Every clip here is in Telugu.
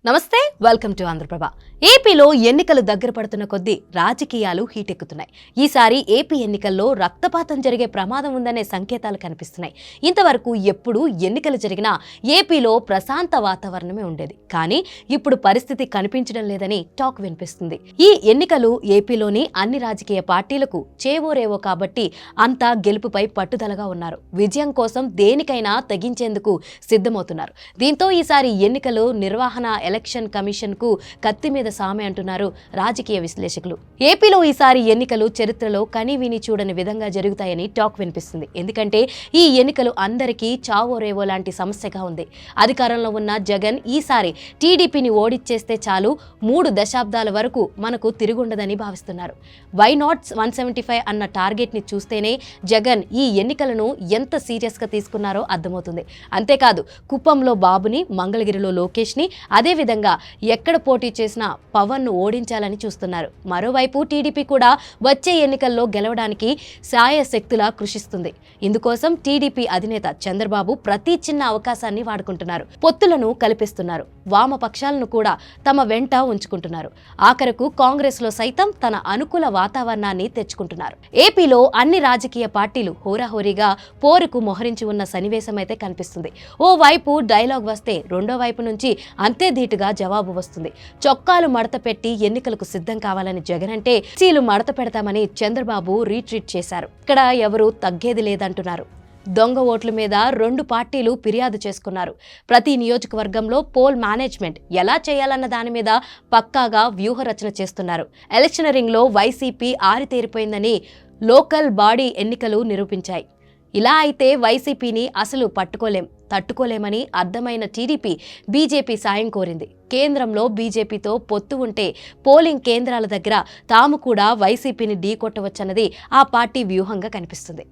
నమస్తే, వెల్కమ్ టు ఆంధ్రప్రభ. ఏపీలో ఎన్నికలు దగ్గర పడుతున్న కొద్దీ రాజకీయాలు హీటెక్కుతున్నాయి. ఈసారి ఏపీ ఎన్నికల్లో రక్తపాతం జరిగే ప్రమాదం ఉందనే సంకేతాలు కనిపిస్తున్నాయి. ఇంతవరకు ఎప్పుడు ఎన్నికలు జరిగినా ఏపీలో ప్రశాంత వాతావరణమే ఉండేది. కానీ ఇప్పుడు పరిస్థితి కనిపించడం లేదని టాక్ వినిపిస్తుంది. ఈ ఎన్నికలు ఏపీలోని అన్ని రాజకీయ పార్టీలకు చేవోరేవో కాబట్టి అంతా గెలుపుపై పట్టుదలగా ఉన్నారు. విజయం కోసం దేనికైనా తెగించేందుకు సిద్ధమవుతున్నారు. దీంతో ఈసారి ఎన్నికలు నిర్వహణ ఎలక్షన్ కమిషన్ కు కత్తి మీద సామె అంటున్నారు రాజకీయ విశ్లేషకులు. ఏపీలో ఈసారి ఎన్నికలు చరిత్రలో కనీవిని చూడని విధంగా జరుగుతాయని టాక్ వినిపిస్తుంది. ఎందుకంటే ఈ ఎన్నికలు అందరికీ చావో రేవో లాంటి సమస్యగా ఉంది. అధికారంలో ఉన్న జగన్ ఈసారి టీడీపీని ఓడిచ్చేస్తే చాలు 3 దశాబ్దాల వరకు మనకు తిరుగుండదని భావిస్తున్నారు. వై నాట్ 175 అన్న టార్గెట్ ని చూస్తేనే జగన్ ఈ ఎన్నికలను ఎంత సీరియస్ గా తీసుకున్నారో అర్థమవుతుంది. అంతేకాదు కుప్పంలో బాబుని, మంగళగిరిలో లోకేష్ ని, అదే విధంగా ఎక్కడ పోటీ చేసినా పవన్ ను ఓడించాలని చూస్తున్నారు. మరోవైపు టీడీపీ కూడా వచ్చే ఎన్నికల్లో గెలవడానికి శాయశక్తులా కృషిస్తుంది. ఇందుకోసం టీడీపీ అధినేత చంద్రబాబు ప్రతి చిన్న అవకాశాన్ని వాడుకుంటున్నారు. పొత్తులను కల్పిస్తున్నారు. వామపక్షాలను కూడా తమ వెంట ఉంచుకుంటున్నారు. ఆఖరకు కాంగ్రెస్ లో సైతం తన అనుకూల వాతావరణాన్ని తెచ్చుకుంటున్నారు. ఏపీలో అన్ని రాజకీయ పార్టీలు హోరాహోరీగా పోరుకు మొహరించి ఉన్న సన్నివేశమైతే కనిపిస్తుంది. ఓ వైపు డైలాగ్ వస్తే రెండో వైపు నుంచి అంతే ధీటుగా జవాబు వస్తుంది. చొక్కాలు మడత పెట్టి ఎన్నికలకు సిద్ధం కావాలని జగన్ అంటే చీలు మడత పెడతామని చంద్రబాబు రీట్రీట్ చేశారు. ఇక్కడ ఎవరు తగ్గేది లేదంటున్నారు. దొంగ ఓట్ల మీద 2 పార్టీలు ఫిర్యాదు చేసుకున్నారు. ప్రతి నియోజకవర్గంలో పోల్ మేనేజ్మెంట్ ఎలా చేయాలన్న దాని మీద పక్కాగా వ్యూహరచన చేస్తున్నారు. ఎలక్షనరింగ్ లో వైసీపీ ఆరితేరిపోయిందని లోకల్ బాడీ ఎన్నికలు నిరూపించాయి. ఇలా అయితే వైసీపీని అసలు తట్టుకోలేమని అర్థమైన టీడీపీ బీజేపీ సాయం కోరింది. కేంద్రంలో బీజేపీతో పొత్తు ఉంటే పోలింగ్ కేంద్రాల దగ్గర తాము కూడా వైసీపీని ఢీకొట్టవచ్చన్నది ఆ పార్టీ వ్యూహంగా కనిపిస్తుంది.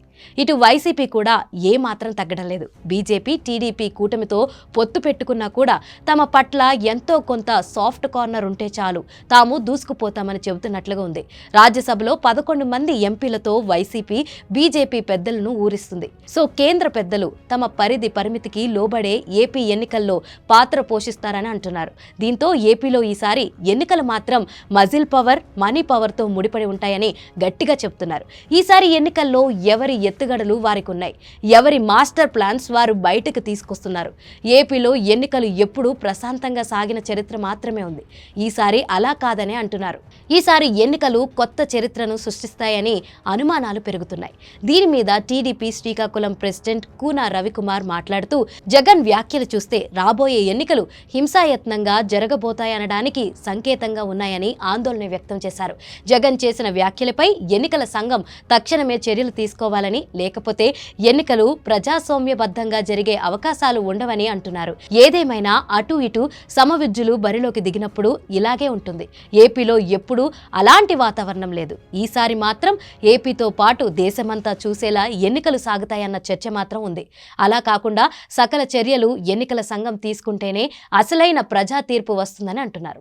ఇటు వైసీపీ కూడా ఏమాత్రం తగ్గడం లేదు. బీజేపీ టీడీపీ కూటమితో పొత్తు పెట్టుకున్నా కూడా తమ పట్ల ఎంతో కొంత సాఫ్ట్ కార్నర్ ఉంటే చాలు తాము దూసుకుపోతామని చెబుతున్నట్లుగా ఉంది. రాజ్యసభలో 11 మంది ఎంపీలతో వైసీపీ బీజేపీ పెద్దలను ఊరిస్తుంది. సో కేంద్ర పెద్దలు తమ పరిమితికి లోబడే ఏపీ ఎన్నికల్లో పాత్ర పోషిస్తారని అంటున్నారు. దీంతో ఏపీలో ఈసారి ఎన్నికలు మాత్రం మజిల్ పవర్, మనీ పవర్ తో ముడిపడి ఉంటాయని గట్టిగా చెప్తున్నారు. ఈసారి ఎన్నికల్లో ఎవరి ఎత్తుగడలు వారికి ఉన్నాయి. ఎవరి మాస్టర్ ప్లాన్స్ వారు బయటకు తీసుకొస్తున్నారు. ఏపీలో ఎన్నికలు ఎప్పుడూ ప్రశాంతంగా సాగిన చరిత్ర మాత్రమే ఉంది. ఈసారి అలా కాదని అంటున్నారు. ఈసారి ఎన్నికలు కొత్త చరిత్రను సృష్టిస్తాయని అనుమానాలు పెరుగుతున్నాయి. దీని మీద టీడీపీ శ్రీకాకుళం ప్రెసిడెంట్ కూన రవికుమార్ మాట్లాడుతూ జగన్ వ్యాఖ్యలు చూస్తే రాబోయే ఎన్నికలు హింసాయత్నంగా జరగబోతాయనడానికి సంకేతంగా ఉన్నాయని ఆందోళన వ్యక్తం చేశారు. జగన్ చేసిన వ్యాఖ్యలపై ఎన్నికల సంఘం తక్షణమే చర్యలు తీసుకోవాలని, లేకపోతే ఎన్నికలు ప్రజాస్వామ్యబద్ధంగా జరిగే అవకాశాలు ఉండవని అంటున్నారు. ఏదేమైనా అటు ఇటు సమవిజ్జులు బరిలోకి దిగినప్పుడు ఇలాగే ఉంటుంది. ఏపీలో ఎప్పుడూ అలాంటి వాతావరణం లేదు. ఈసారి మాత్రం ఏపీతో పాటు దేశమంతా చూసేలా ఎన్నికలు సాగుతాయన్న చర్చ మాత్రం ఉంది. అలా కాకుండా సకల చర్యలు ఎన్నికల సంఘం తీసుకుంటేనే అసలైన ప్రజా తీర్పు వస్తుందని అంటున్నారు.